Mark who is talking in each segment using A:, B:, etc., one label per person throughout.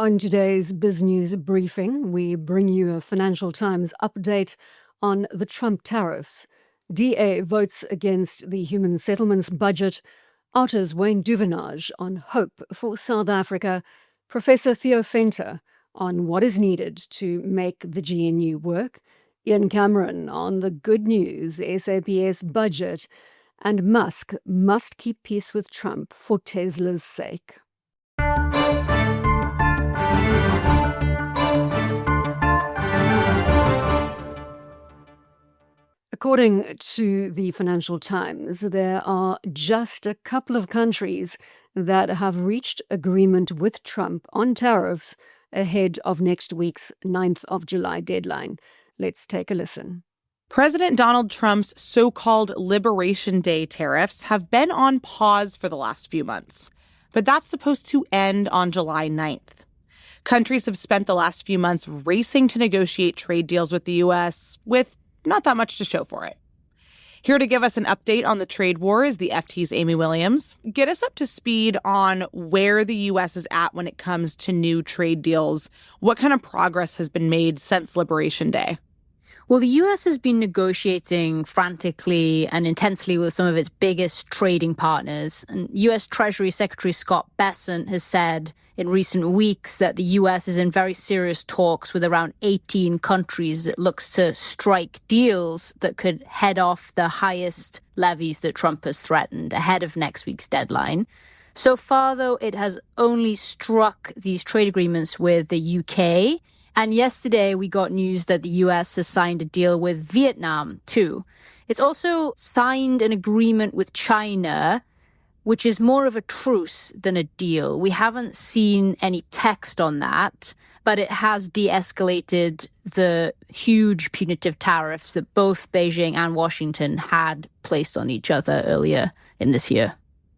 A: On today's BizNews Briefing, we bring you a Financial Times update on the Trump tariffs. DA votes against the human settlements budget. OUTA's Duvenage on hope for South Africa. Professor Theo Venter on what is needed to make the GNU work. Ian Cameron on the good news SAPS budget. And Musk must keep peace with Trump for Tesla's sake. According to the Financial Times, there are just a couple of countries that have reached agreement with Trump on tariffs ahead of next week's 9th of July deadline. Let's take a listen.
B: President Donald Trump's so-called Liberation Day tariffs have been on pause for the last few months, but that's supposed to end on July 9th. Countries have spent the last few months racing to negotiate trade deals with the U.S. with not that much to show for it. Here to give us an update on the trade war is the FT's Amy Williams. Get us up to speed on where the U.S. is at when it comes to new trade deals. What kind of progress has been made since Liberation Day?
C: Well, the U.S. has been negotiating frantically and intensely with some of its biggest trading partners. And U.S. Treasury Secretary Scott Bessent has said in recent weeks that the U.S. is in very serious talks with around 18 countries that looks to strike deals that could head off the highest levies that Trump has threatened ahead of next week's deadline. So far, though, it has only struck these trade agreements with the UK. And yesterday, we got news that the U.S. has signed a deal with Vietnam, too. It's also signed an agreement with China, which is more of a truce than a deal. We haven't seen any text on that, but it has de-escalated the huge punitive tariffs that both Beijing and Washington had placed on each other earlier in this year.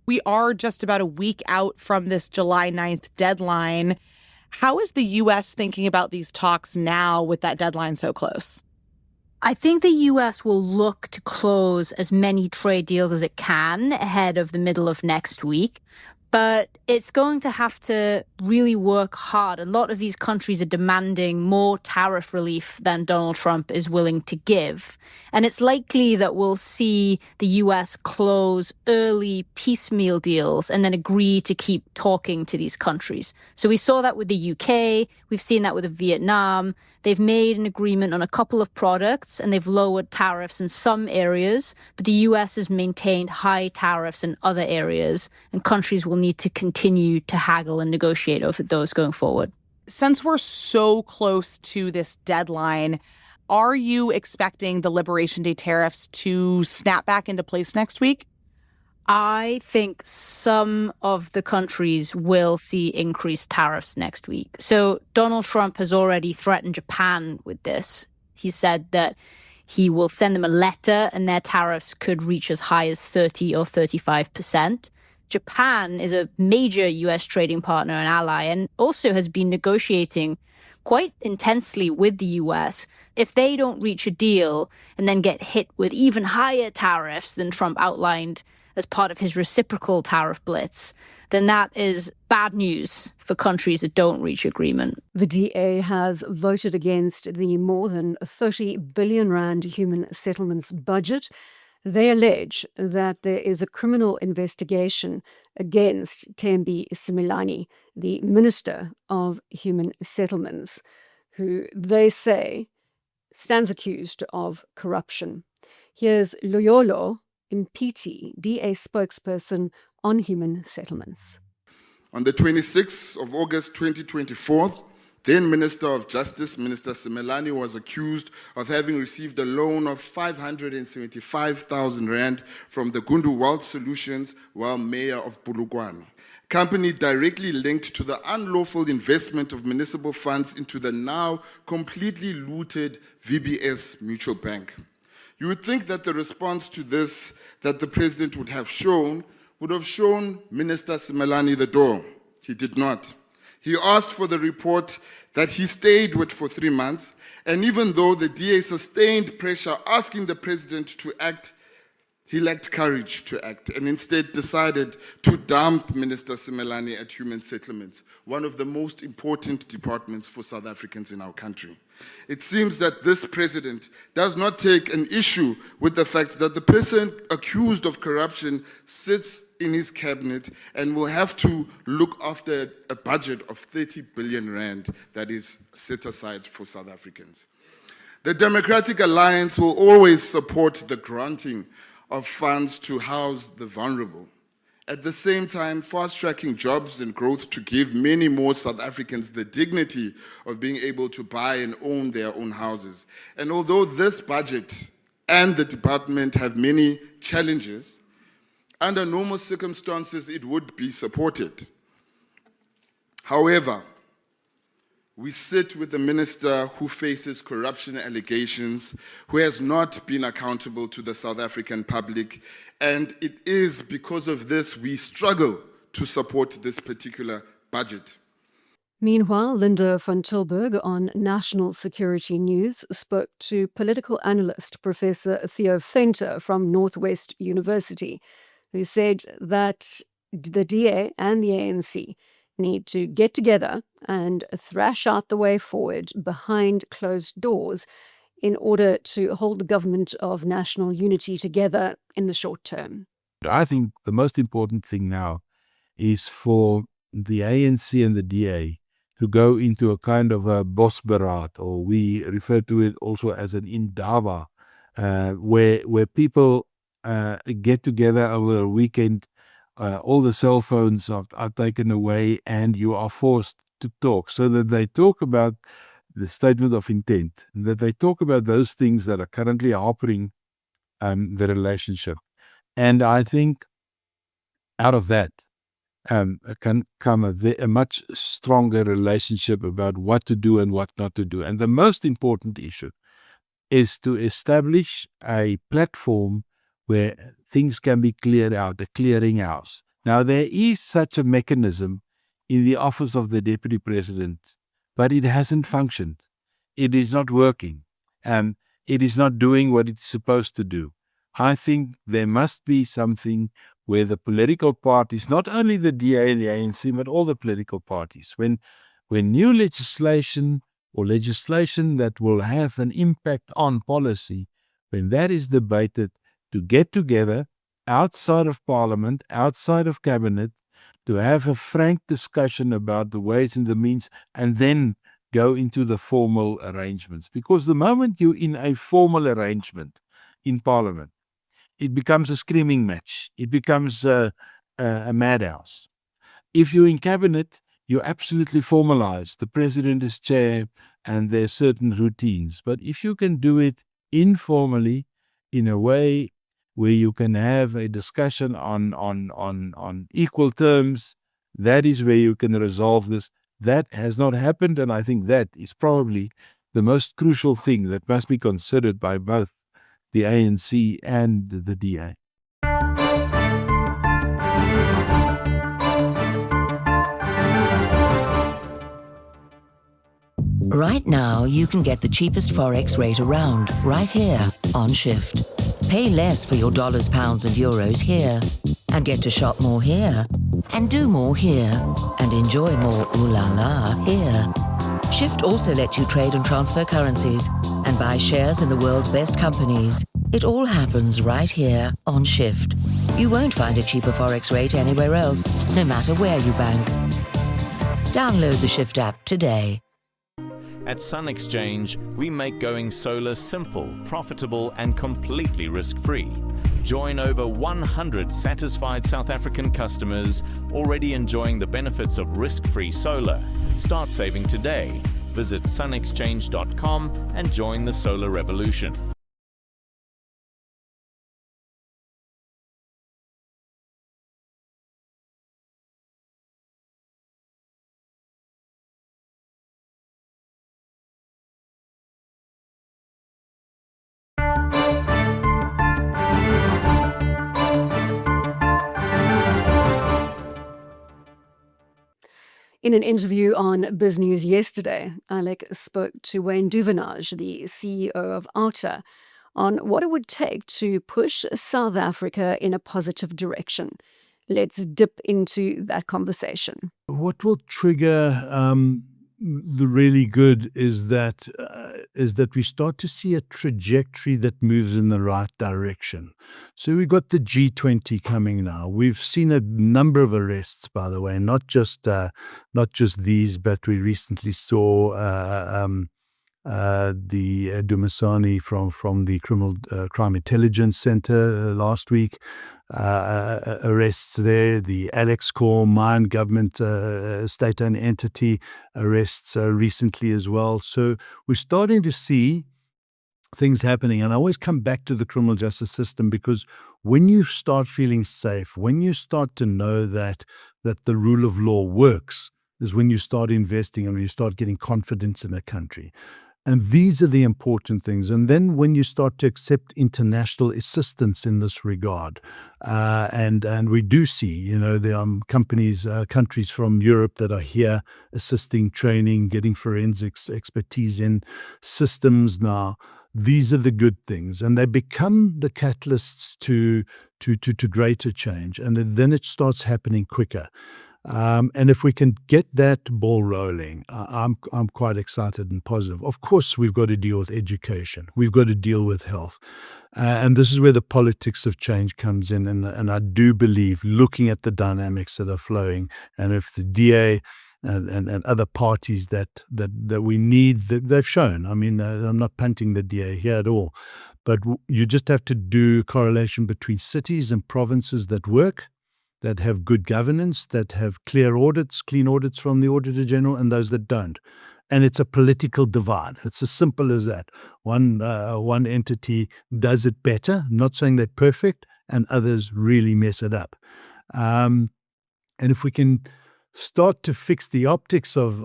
B: We are just about a week out from this July 9th deadline. How is the U.S. thinking about these talks now with that deadline so close?
C: I think the U.S. will look to close as many trade deals as it can ahead of the middle of next week. But it's going to have to really work hard. A lot of these countries are demanding more tariff relief than Donald Trump is willing to give. And it's likely that we'll see the U.S. close early piecemeal deals and then agree to keep talking to these countries. So we saw that with the UK. We've seen that with Vietnam. They've made an agreement on a couple of products and they've lowered tariffs in some areas, but the U.S. has maintained high tariffs in other areas, and countries will need to continue to haggle and negotiate over those going forward.
B: Since we're so close to this deadline, are you expecting the Liberation Day tariffs to snap back into place next week?
C: I think some of the countries will see increased tariffs next week. So Donald Trump has already threatened Japan with this. He said that he will send them a letter and their tariffs could reach as high as 30 or 35%. Japan is a major U.S. trading partner and ally and also has been negotiating quite intensely with the U.S. If they don't reach a deal and then get hit with even higher tariffs than Trump outlined as part of his reciprocal tariff blitz, then that is bad news for countries that don't reach agreement.
A: The DA has voted against the more than 30 billion rand human settlements budget. They allege that there is a criminal investigation against Thembi Simelane, the Minister of Human Settlements, who they say stands accused of corruption. Here's Loyolo Mpiti, DA spokesperson on human settlements.
D: On the 26th of August 2024, then Minister of Justice, Minister Simelane, was accused of having received a loan of 575,000 rand from the Gundu Wealth Solutions while mayor of Polokwane, company directly linked to the unlawful investment of municipal funds into the now completely looted VBS Mutual Bank. You would think that the response to this that the president would have shown Minister Simelane the door. He did not. He asked for the report that he stayed with for 3 months, and even though the DA sustained pressure asking the president to act, he lacked courage to act and instead decided to dump Minister Simelane at Human Settlements, one of the most important departments for South Africans in our country. It seems that this president does not take an issue with the fact that the person accused of corruption sits in his cabinet and will have to look after a budget of 30 billion rand that is set aside for South Africans. The Democratic Alliance will always support the granting of funds to house the vulnerable. At the same time, fast-tracking jobs and growth to give many more South Africans the dignity of being able to buy and own their own houses. And although this budget and the department have many challenges, under normal circumstances, it would be supported. However, we sit with a minister who faces corruption allegations, who has not been accountable to the South African public, and it is because of this we struggle to support this particular budget.
A: Meanwhile, Linda van Tilburg on National Security News spoke to political analyst Professor Theo Venter from Northwest University, who said that the DA and the ANC need to get together and thrash out the way forward behind closed doors in order to hold the government of national unity together in the short term.
E: I think the most important thing now is for the ANC and the DA to go into a kind of a bosberaad, or we refer to it also as an indaba, where people get together over a weekend. All the cell phones are taken away and you are forced to talk, so that they talk about the statement of intent, that they talk about those things that are currently harping the relationship. And I think out of that can come a much stronger relationship about what to do and what not to do. And the most important issue is to establish a platform where things can be cleared out, a clearinghouse. Now, there is such a mechanism in the office of the Deputy President, but it hasn't functioned. It is not working. It is not doing what it's supposed to do. I think there must be something where the political parties, not only the DA and the ANC, but all the political parties, when new legislation or legislation that will have an impact on policy, when that is debated, to get together outside of Parliament, outside of Cabinet, to have a frank discussion about the ways and the means, and then go into the formal arrangements. Because the moment you're in a formal arrangement in Parliament, it becomes a screaming match. It becomes a madhouse. If you're in Cabinet, you're absolutely formalized. The President is chair, and there's certain routines. But if you can do it informally, in a way where you can have a discussion on equal terms, that is where you can resolve this. That has not happened, and I think that is probably the most crucial thing that must be considered by both the ANC and the DA.
F: Right now, you can get the cheapest Forex rate around, right here on Shift. Pay less for your dollars, pounds, and euros here, and get to shop more here, and do more here, and enjoy more ooh la la here. Shift also lets you trade and transfer currencies, and buy shares in the world's best companies. It all happens right here on Shift. You won't find a cheaper Forex rate anywhere else, no matter where you bank. Download the Shift app today.
G: At Sun Exchange, we make going solar simple, profitable, and completely risk-free. Join over 100 satisfied South African customers already enjoying the benefits of risk-free solar. Start saving today. Visit sunexchange.com and join the solar revolution.
A: In an interview on BizNews yesterday, Alec spoke to Wayne Duvenage, the CEO of OUTA, on what it would take to push South Africa in a positive direction. Let's dip into that conversation.
H: What will trigger the really good is that we start to see a trajectory that moves in the right direction. So we've got the G20 coming now. We've seen a number of arrests, by the way, not just these, but we recently saw the Dumasani from the Criminal Crime Intelligence Center last week. Arrests there. The Alex Corps mine government state-owned entity arrests recently as well. So we're starting to see things happening. And I always come back to the criminal justice system, because when you start feeling safe, when you start to know that the rule of law works, is when you start investing and when you start getting confidence in a country. And these are the important things. And then when you start to accept international assistance in this regard, and we do see, there are countries from Europe that are here assisting, training, getting forensics expertise in systems now. These are the good things, and they become the catalysts to greater change. And then it starts happening quicker. And if we can get that ball rolling, I'm quite excited and positive. Of course, we've got to deal with education. We've got to deal with health. And this is where the politics of change comes in. And I do believe, looking at the dynamics that are flowing, and if the DA and other parties that we need, they've shown. I mean, I'm not punting the DA here at all. But you just have to do correlation between cities and provinces that work, that have good governance, that have clean audits from the Auditor General, and those that don't. And it's a political divide. It's as simple as that. One entity does it better, not saying they're perfect, and others really mess it up. And if we can start to fix the optics of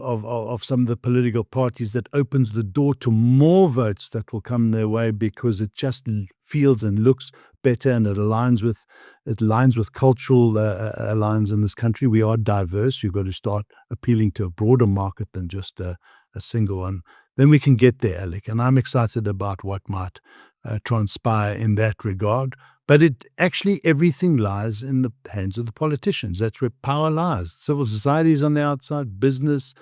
H: some of the political parties, that opens the door to more votes that will come their way, because it just feels and looks better, and it aligns with cultural lines in this country. We are diverse. You've got to start appealing to a broader market than just a single one. Then we can get there, Alec. And I'm excited about what might transpire in that regard. But everything lies in the hands of the politicians. That's where power lies. Civil society is on the outside, business,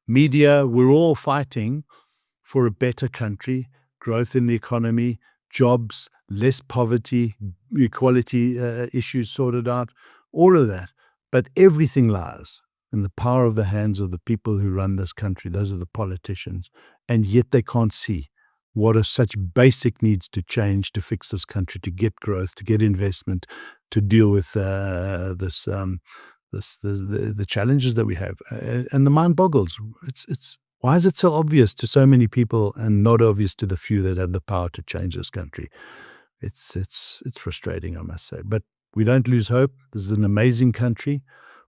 H: media, we're all fighting for a better country, growth in the economy, jobs, less poverty, equality issues sorted out, all of that. But everything lies in the power of the hands of the people who run this country. Those are the politicians. And yet they can't see what are such basic needs to change to fix this country, to get growth, to get investment, to deal with the challenges that we have. And the mind boggles. It's why is it so obvious to so many people and not obvious to the few that have the power to change this country? It's frustrating, I must say. But we don't lose hope. This is an amazing country.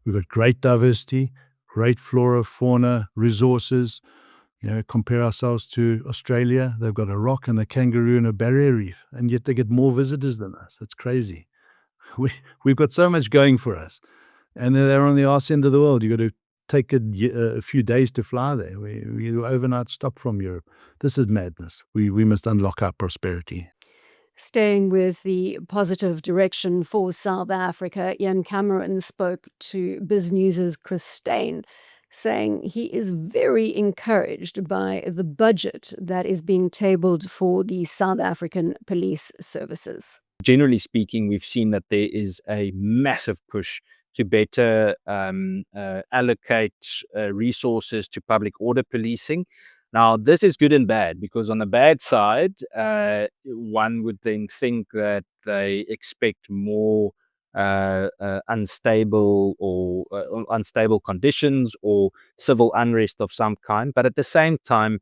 H: We've got great diversity, great flora, fauna, resources. Compare ourselves to Australia. They've got a rock and a kangaroo and a barrier reef, and yet they get more visitors than us. It's crazy. We've got so much going for us, and they're on the arse end of the world. You've got to take a few days to fly there. We overnight stop from Europe. This is madness. We must unlock our prosperity.
A: Staying with the positive direction for South Africa, Ian Cameron spoke to BizNews' Chris Steyn, saying he is very encouraged by the budget that is being tabled for the South African police services.
I: Generally speaking, we've seen that there is a massive push to better allocate resources to public order policing. Now, this is good and bad, because on the bad side, one would then think that they expect more unstable conditions or civil unrest of some kind. But at the same time,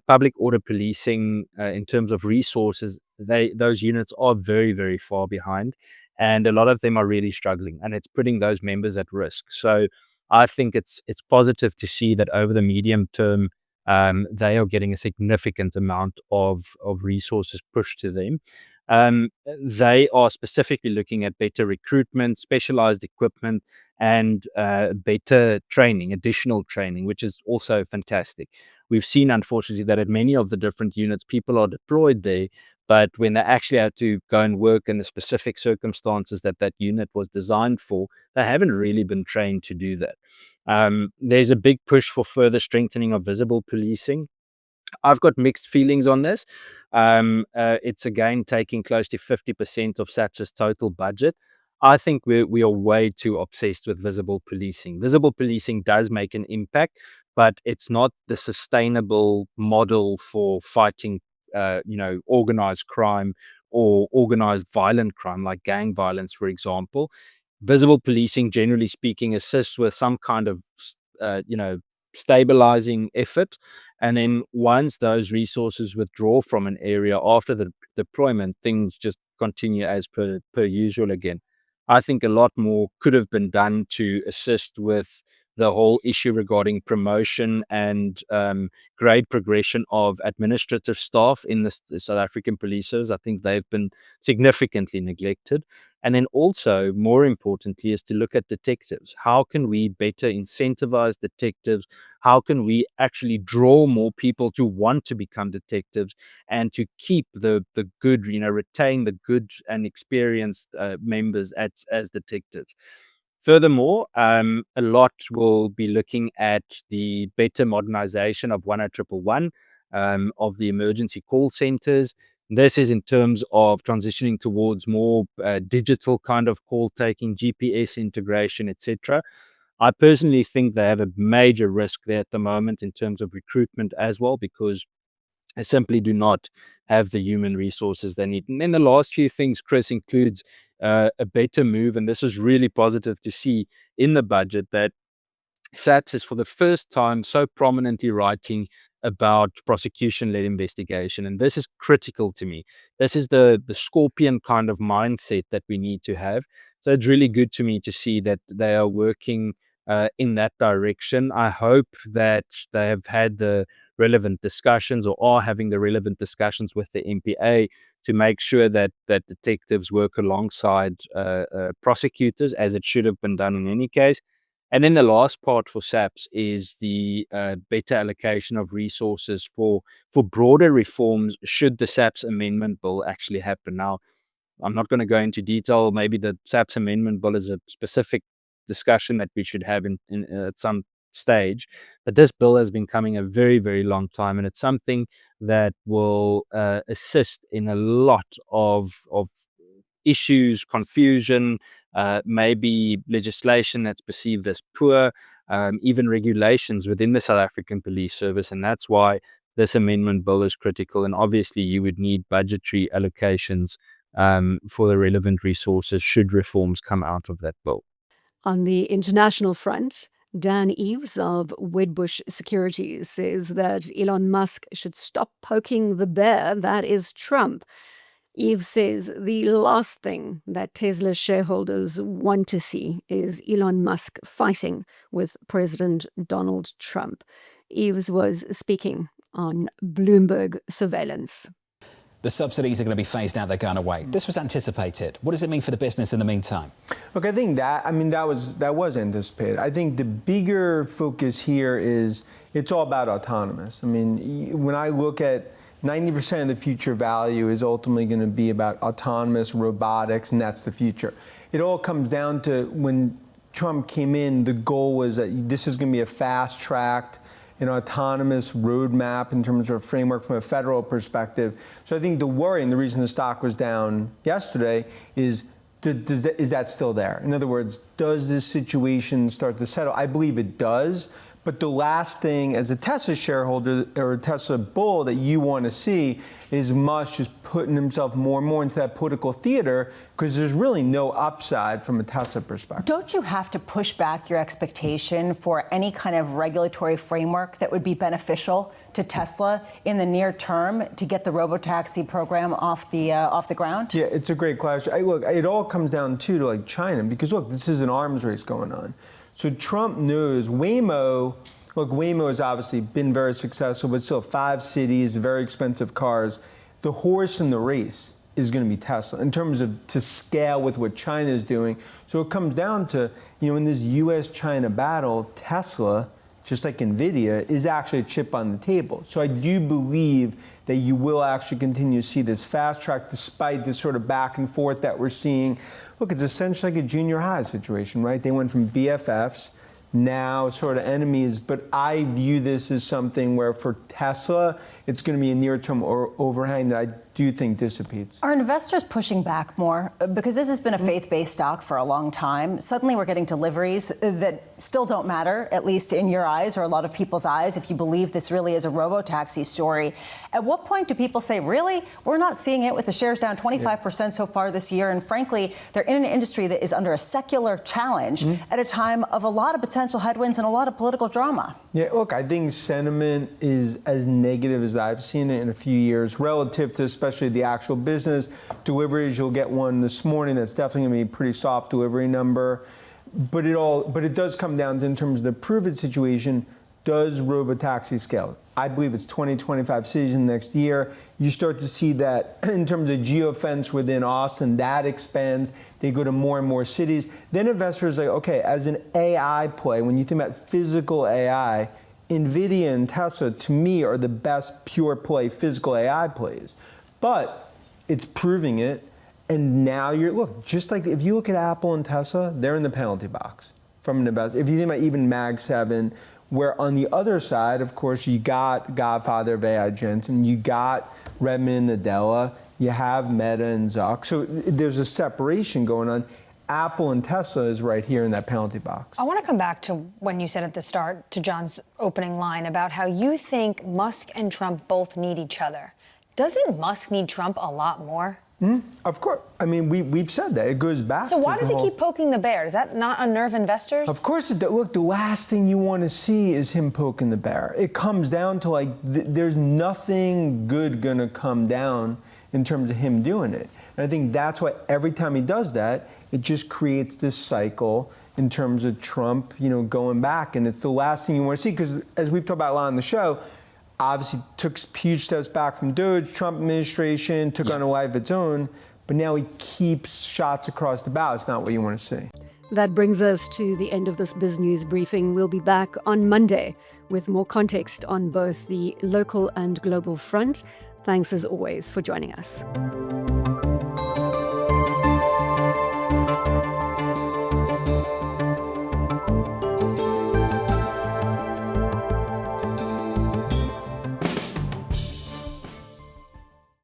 I: public order policing, in terms of resources, those units are very, very far behind, and a lot of them are really struggling, and it's putting those members at risk. So I think it's positive to see that over the medium term, they are getting a significant amount of resources pushed to them. They are specifically looking at better recruitment, specialized equipment, and better training, additional training, which is also fantastic. We've seen, unfortunately, that at many of the different units, people are deployed there, But when they actually had to go and work in the specific circumstances that that unit was designed for, they haven't really been trained to do that. There's a big push for further strengthening of visible policing. I've got mixed feelings on this. It's again taking close to 50% of SAPS's total budget. I think we are way too obsessed with visible policing. Visible policing does make an impact, but it's not the sustainable model for fighting, organized crime or organized violent crime like gang violence, for example. Visible policing, generally speaking, assists with some kind of, stabilizing effort. And then once those resources withdraw from an area after the deployment, things just continue as per usual again. I think a lot more could have been done to assist with the whole issue regarding promotion and grade progression of administrative staff in the South African police service. I think they've been significantly neglected. And then also, more importantly, is to look at detectives. How can we better incentivize detectives? How can we actually draw more people to want to become detectives and to keep the good, retain the good and experienced members as detectives? Furthermore, a lot will be looking at the better modernization of 10111, of the emergency call centers. This is in terms of transitioning towards more digital kind of call taking, GPS integration, etc. I personally think they have a major risk there at the moment in terms of recruitment as well, because they simply do not have the human resources they need. And then the last few things, Chris, includes a better move, and this is really positive to see in the budget, that SATS is for the first time so prominently writing about prosecution-led investigation. And this is critical to me. This is the scorpion kind of mindset that we need to have. So it's really good to me to see that they are working in that direction. I hope that they have had the relevant discussions, or are having the relevant discussions with the MPA, to make sure that detectives work alongside prosecutors, as it should have been done in any case. And then the last part for SAPS is the better allocation of resources for broader reforms should the SAPS amendment bill actually happen. Now, I'm not going to go into detail. Maybe the SAPS amendment bill is a specific discussion that we should have in at some stage. But this bill has been coming a very, very long time, and it's something that will assist in a lot of issues, confusion, maybe legislation that's perceived as poor, even regulations within the South African Police Service. And that's why this amendment bill is critical. And obviously, you would need budgetary allocations for the relevant resources should reforms come out of that bill.
A: On the international front, Dan Eves of Wedbush Securities says that Elon Musk should stop poking the bear, that is Trump. Eves says the last thing that Tesla shareholders want to see is Elon Musk fighting with President Donald Trump. Eves was speaking on Bloomberg Surveillance.
J: The subsidies are going to be phased out, they're going away. This was anticipated. What does it mean for the business in the meantime?
K: Look, I think that was anticipated. I think the bigger focus here is it's all about autonomous. I mean, when I look at 90% of the future value is ultimately going to be about autonomous robotics, and that's the future. It all comes down to when Trump came in, the goal was that this is going to be a fast-tracked an autonomous roadmap in terms of a framework from a federal perspective. So I think the worry, and the reason the stock was down yesterday, is is that still there? In other words, does this situation start to settle? I believe it does. But the last thing, as a Tesla shareholder or a Tesla bull, that you want to see is Musk just putting himself more and more into that political theater, because there's really no upside from a Tesla perspective.
L: Don't you have to push back your expectation for any kind of regulatory framework that would be beneficial to Tesla in the near term to get the robotaxi program off the ground?
K: Yeah, it's a great question. Look, it all comes down to like China, because look, this is an arms race going on. So Trump knows Waymo has obviously been very successful, but still 5 cities, very expensive cars. The horse in the race is going to be Tesla in terms of to scale with what China is doing. So it comes down to, in this U.S.-China battle, Tesla just like NVIDIA, is actually a chip on the table. So I do believe that you will actually continue to see this fast track despite this sort of back and forth that we're seeing. Look, it's essentially like a junior high situation, right? They went from BFFs, now sort of enemies, but I view this as something where for Tesla, it's going to be a near-term overhang that I do think dissipates.
L: Are investors pushing back more? Because this has been a faith-based stock for a long time. Suddenly we're getting deliveries that still don't matter, at least in your eyes or a lot of people's eyes, if you believe this really is a robo-taxi story. At what point do people say, really? We're not seeing it with the shares down 25% so far this year. And frankly, they're in an industry that is under a secular challenge at a time of a lot of potential headwinds and a lot of political drama.
K: Yeah, look, I think sentiment is as negative as I've seen it in a few years relative to especially the actual business. Deliveries, you'll get one this morning that's definitely going to be a pretty soft delivery number. But it does come down to, in terms of the prove-it situation, does robotaxi scale? I believe it's 2025 season next year. You start to see that in terms of geofence within Austin, that expands. They go to more and more cities. Then investors are like, okay, as an AI play, when you think about physical AI, NVIDIA and Tesla, to me, are the best pure play physical AI plays. But it's proving it. And now look, just like if you look at Apple and Tesla, they're in the penalty box from an investor. If you think about even Mag 7, where on the other side, of course, you got Godfather of AI Jensen, you got Redmond and Nadella, you have Meta and Zuck. So there's a separation going on. Apple and Tesla is right here in that penalty box.
M: I want to come back to when you said at the start, to John's opening line about how you think Musk and Trump both need each other. Doesn't Musk need Trump a lot more?
K: Of course. I mean, we've said that. It goes back
M: So
K: to
M: why does he keep poking the bear? Does that not unnerve investors?
K: Of course it does. Look, the last thing you want to see is him poking the bear. It comes down to, like, there's nothing good going to come down in terms of him doing it. And I think that's why every time he does that, it just creates this cycle in terms of Trump, going back. And it's the last thing you want to see, because as we've talked about a lot on the show, obviously took huge steps back from Doge, Trump administration, took on a life of its own, but now he keeps shots across the bow. It's not what you want to see.
A: That brings us to the end of this BizNews briefing. We'll be back on Monday with more context on both the local and global front. Thanks as always for joining us.